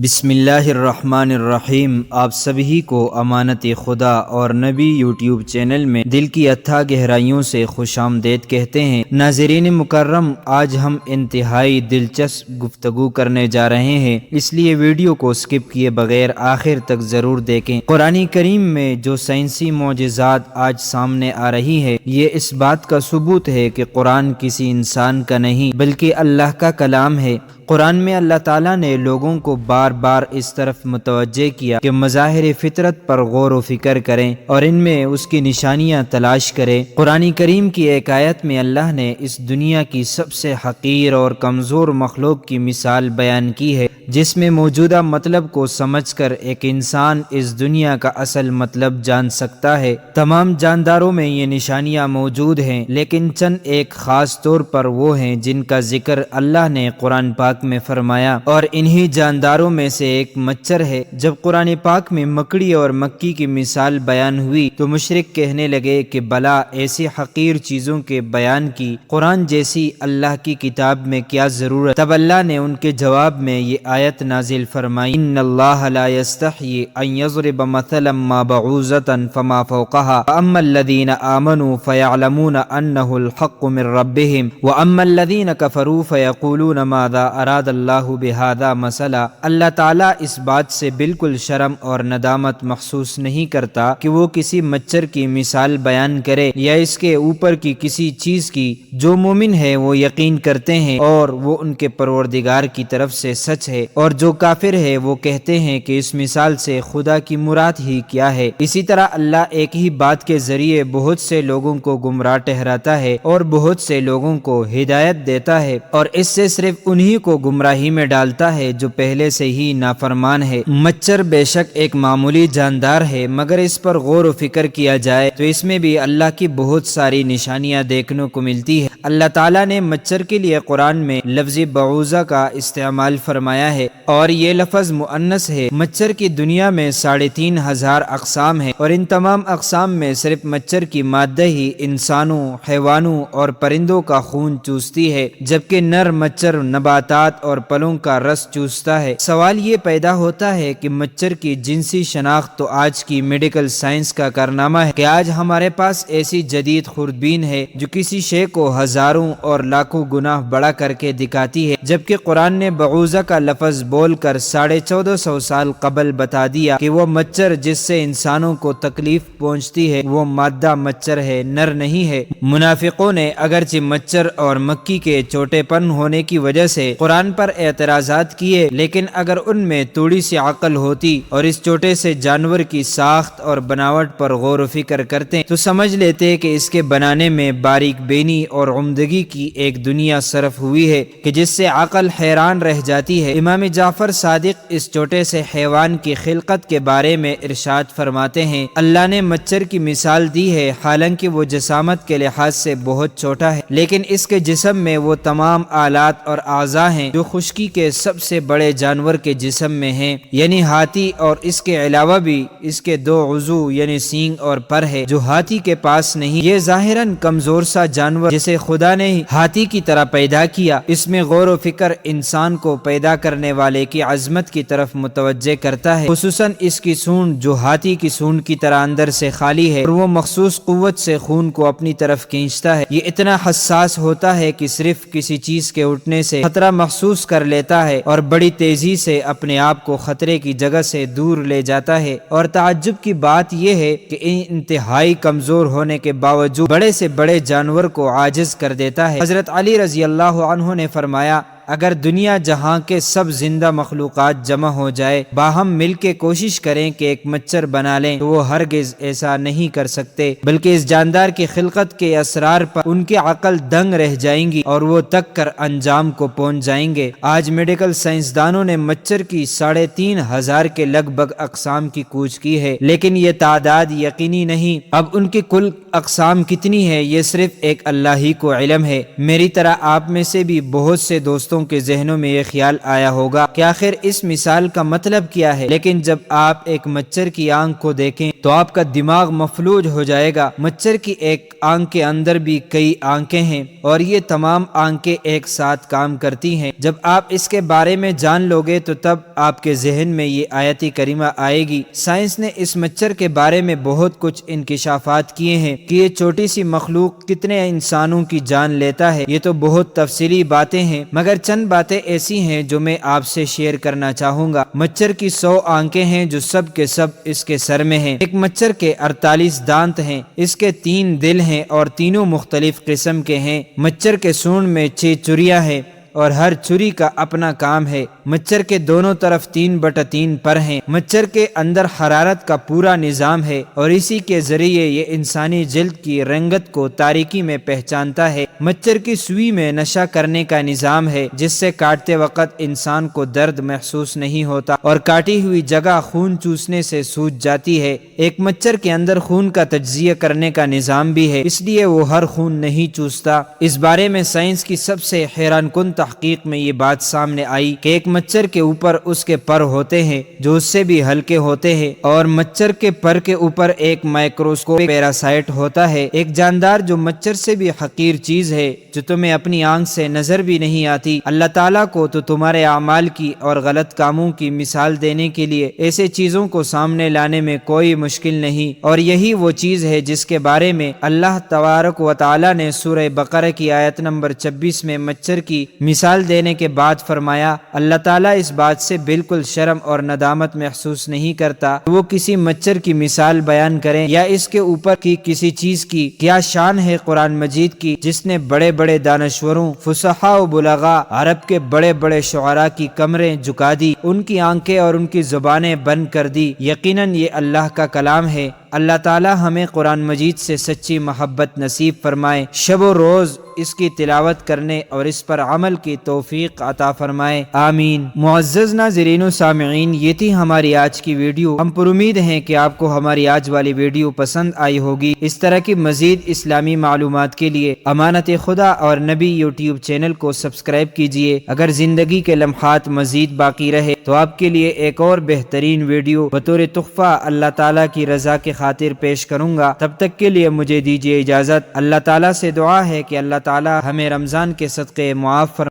بسم اللہ الرحمن الرحیم۔ آپ سبھی کو امانت خدا اور نبی یوٹیوب چینل میں دل کی اتھا گہرائیوں سے خوش آمدید کہتے ہیں۔ ناظرین مکرم، آج ہم انتہائی دلچسپ گفتگو کرنے جا رہے ہیں، اس لیے ویڈیو کو سکپ کیے بغیر آخر تک ضرور دیکھیں۔ قرآن کریم میں جو سائنسی معجزات آج سامنے آ رہی ہے، یہ اس بات کا ثبوت ہے کہ قرآن کسی انسان کا نہیں بلکہ اللہ کا کلام ہے۔ قرآن میں اللہ تعالیٰ نے لوگوں کو بار بار اس طرف متوجہ کیا کہ مظاہر فطرت پر غور و فکر کریں اور ان میں اس کی نشانیاں تلاش کریں۔ قرآن کریم کی ایک آیت میں اللہ نے اس دنیا کی سب سے حقیر اور کمزور مخلوق کی مثال بیان کی ہے، جس میں موجودہ مطلب کو سمجھ کر ایک انسان اس دنیا کا اصل مطلب جان سکتا ہے۔ تمام جانداروں میں یہ نشانیاں موجود ہیں، لیکن چند ایک خاص طور پر وہ ہیں جن کا ذکر اللہ نے قرآن پاک میں فرمایا، اور انہی جانداروں میں سے ایک مچھر ہے۔ جب قرآن پاک میں مکڑی اور مکھی کی مثال بیان ہوئی تو مشرک کہنے لگے کہ بلا ایسی حقیر چیزوں کے بیان کی قرآن جیسی اللہ کی کتاب میں کیا ضرورت؟ تب اللہ نے ان کے جواب میں یہ آیت نازل فرمائی، ان اللہ لا یستحیی ان یضرب مثلا ما بعوضۃ فما فوقها فاما الذین آمنوا فیعلمون انہ الحق من ربهم واما الذین کفروا فیقولون ماذا اراد اللہ بہذا مثلا۔ اللہ تعالیٰ اس بات سے بالکل شرم اور ندامت محسوس نہیں کرتا کہ وہ کسی مچھر کی مثال بیان کرے یا اس کے اوپر کی کسی چیز کی۔ جو مومن ہے وہ یقین کرتے ہیں اور وہ ان کے پروردگار کی طرف سے سچ ہے، اور جو کافر ہے وہ کہتے ہیں کہ اس مثال سے خدا کی مراد ہی کیا ہے۔ اسی طرح اللہ ایک ہی بات کے ذریعے بہت سے لوگوں کو گمراہ ٹھہراتا ہے اور بہت سے لوگوں کو ہدایت دیتا ہے، اور اس سے صرف انہی کو گمراہی میں ڈالتا ہے جو پہلے سے ہی نافرمان ہے۔ مچھر بے شک ایک معمولی جاندار ہے، مگر اس پر غور و فکر کیا جائے تو اس میں بھی اللہ کی بہت ساری نشانیاں دیکھنے کو ملتی ہے۔ اللہ تعالیٰ نے مچھر کے لیے قرآن میں لفظ بعوضہ کا استعمال فرمایا ہے، اور یہ لفظ مؤنث ہے۔ مچھر کی دنیا میں 3500 اقسام ہیں، اور ان تمام اقسام میں صرف مچھر کی مادہ ہی انسانوں، حیوانوں اور پرندوں کا خون چوستی ہے، جبکہ نر مچھر نباتات اور پھلوں کا رس چوستا ہے۔ سوال یہ پیدا ہوتا ہے کہ مچھر کی جنسی شناخت تو آج کی میڈیکل سائنس کا کارنامہ ہے کہ آج ہمارے پاس ایسی جدید خوردبین ہے جو کسی شے کو ہزاروں اور لاکھوں گنا بڑا کر کے دکھاتی ہے، جبکہ قرآن نے بعوضہ کا لفظ بول کر 1450 سال قبل بتا دیا کہ وہ مچھر جس سے انسانوں کو تکلیف پہنچتی ہے وہ مادہ مچھر ہے، نر نہیں ہے۔ منافقوں نے اگرچہ مچھر اور مکھی کے چھوٹے پن ہونے کی وجہ سے قرآن پر اعتراضات کیے، لیکن اگر ان میں تھوڑی سی عقل ہوتی اور اس چھوٹے سے جانور کی ساخت اور بناوٹ پر غور و فکر کرتے تو سمجھ لیتے کہ اس کے بنانے میں باریک بینی اور عمدگی کی ایک دنیا صرف ہوئی ہے کہ جس سے عقل حیران رہ جاتی ہے۔ امام جعفر صادق اس چھوٹے سے حیوان کی خلقت کے بارے میں ارشاد فرماتے ہیں، اللہ نے مچھر کی مثال دی ہے، حالانکہ وہ جسامت کے لحاظ سے بہت چھوٹا ہے، لیکن اس کے جسم میں وہ تمام آلات اور اعضاء ہیں جو خشکی کے سب سے بڑے جانور کے جسم میں ہیں، یعنی ہاتھی، اور اس کے علاوہ بھی اس کے 2 عضو یعنی سینگ اور پر ہے جو ہاتھی کے پاس نہیں۔ یہ ظاہراً کمزور سا جانور جسے خدا نے ہاتھی کی طرح پیدا کیا، اس میں غور و فکر انسان کو پیدا کرنے والے کی عظمت کی طرف متوجہ کرتا ہے، خصوصاً اس کی سونڈ جو ہاتھی کی سونڈ کی طرح اندر سے خالی ہے اور وہ مخصوص قوت سے خون کو اپنی طرف کھینچتا ہے۔ یہ اتنا حساس ہوتا ہے کہ صرف کسی چیز کے اٹھنے سے خطرہ محسوس کر لیتا ہے اور بڑی تیزی سے اپنے آپ کو خطرے کی جگہ سے دور لے جاتا ہے، اور تعجب کی بات یہ ہے کہ انتہائی کمزور ہونے کے باوجود بڑے سے بڑے جانور کو عاجز کر دیتا ہے۔ حضرت علی رضی اللہ عنہ نے فرمایا، اگر دنیا جہاں کے سب زندہ مخلوقات جمع ہو جائے باہم مل کے کوشش کریں کہ ایک مچھر بنا لیں تو وہ ہرگز ایسا نہیں کر سکتے، بلکہ اس جاندار کی خلقت کے اسرار پر ان کی عقل دنگ رہ جائیں گی اور وہ تک کر انجام کو پہنچ جائیں گے۔ آج میڈیکل سائنسدانوں نے مچھر کی 3500 کے لگ بھگ اقسام کی کھوج کی ہے، لیکن یہ تعداد یقینی نہیں۔ اب ان کی کل اقسام کتنی ہے یہ صرف ایک اللہ ہی کو علم ہے۔ میری طرح آپ میں سے بھی بہت سے دوستوں دوستوں کے ذہنوں میں یہ خیال آیا ہوگا کہ آخر اس مثال کا مطلب کیا ہے، لیکن جب آپ ایک مچھر کی آنکھ کو دیکھیں تو آپ کا دماغ مفلوج ہو جائے گا۔ مچھر کی ایک آنکھ کے اندر بھی کئی آنکھیں ہیں اور یہ تمام آنکھیں ایک ساتھ کام کرتی ہیں۔ جب آپ اس کے بارے میں جان لو گے تو تب آپ کے ذہن میں یہ آیت کریمہ آئے گی۔ سائنس نے اس مچھر کے بارے میں بہت کچھ انکشافات کیے ہیں کہ یہ چھوٹی سی مخلوق کتنے انسانوں کی جان لیتا ہے۔ یہ تو بہت تفصیلی باتیں ہیں، مگر چند باتیں ایسی ہیں جو میں آپ سے شیئر کرنا چاہوں گا۔ مچھر کی 100 آنکھیں ہیں جو سب کے سب اس کے سر میں ہیں۔ ایک مچھر کے 48 دانت ہیں، اس کے 3 دل ہیں اور تینوں مختلف قسم کے ہیں۔ مچھر کے سونڈ میں 6 چریاں ہیں اور ہر چری کا اپنا کام ہے۔ مچھر کے دونوں طرف 3/3 پر ہیں۔ مچھر کے اندر حرارت کا پورا نظام ہے اور اسی کے ذریعے یہ انسانی جلد کی رنگت کو تاریکی میں پہچانتا ہے۔ مچھر کی سوئی میں نشہ کرنے کا نظام ہے جس سے کاٹتے وقت انسان کو درد محسوس نہیں ہوتا اور کاٹی ہوئی جگہ خون چوسنے سے سوج جاتی ہے۔ ایک مچھر کے اندر خون کا تجزیہ کرنے کا نظام بھی ہے، اس لیے وہ ہر خون نہیں چوستا۔ اس بارے میں سائنس کی سب سے حیران کن تحقیق میں یہ بات سامنے آئی کہ ایک مچھر کے اوپر اس کے پر ہوتے ہیں جو اس سے بھی ہلکے ہوتے ہیں، اور مچھر کے پر کے اوپر ایک مائکروسکوپ پیراسائٹ ہوتا ہے، ایک جاندار جو مچھر سے بھی حقیر چیز ہے، جو تمہیں اپنی آنکھ سے نظر بھی نہیں آتی۔ اللہ تعالیٰ کو تو تمہارے اعمال کی اور غلط کاموں کی مثال دینے کے لیے ایسے چیزوں کو سامنے لانے میں کوئی مشکل نہیں، اور یہی وہ چیز ہے جس کے بارے میں اللہ تبارک و تعالیٰ نے سورہ بقرہ کی آیت نمبر 26 میں مچھر کی مثال دینے کے بعد فرمایا، اللہ تعالیٰ اس بات سے بالکل شرم اور ندامت محسوس نہیں کرتا کہ وہ کسی مچھر کی مثال بیان کریں یا اس کے اوپر کی کسی چیز کی۔ کیا شان ہے قرآن مجید کی جس نے بڑے بڑے دانشوروں، فصحاء و بلغاء، عرب کے بڑے بڑے شعراء کی کمریں جھکا دی، ان کی آنکھیں اور ان کی زبانیں بند کر دی۔ یقیناً یہ اللہ کا کلام ہے۔ اللہ تعالی ہمیں قرآن مجید سے سچی محبت نصیب فرمائے، شب و روز اس کی تلاوت کرنے اور اس پر عمل کی توفیق عطا فرمائے، آمین۔ معزز ناظرین و سامعین، یہ تھی ہماری آج کی ویڈیو۔ ہم پر امید ہیں کہ آپ کو ہماری آج والی ویڈیو پسند آئی ہوگی۔ اس طرح کی مزید اسلامی معلومات کے لیے امانت خدا اور نبی یوٹیوب چینل کو سبسکرائب کیجئے۔ اگر زندگی کے لمحات مزید باقی رہے تو آپ کے لیے ایک اور بہترین ویڈیو بطور تحفہ اللہ تعالیٰ کی رضا کے خاطر پیش کروں گا۔ تب تک کے لیے مجھے دیجیے اجازت۔ اللہ تعالیٰ سے دعا ہے کہ اللہ تعالیٰ ہمیں رمضان کے صدقے معاف فرمائے۔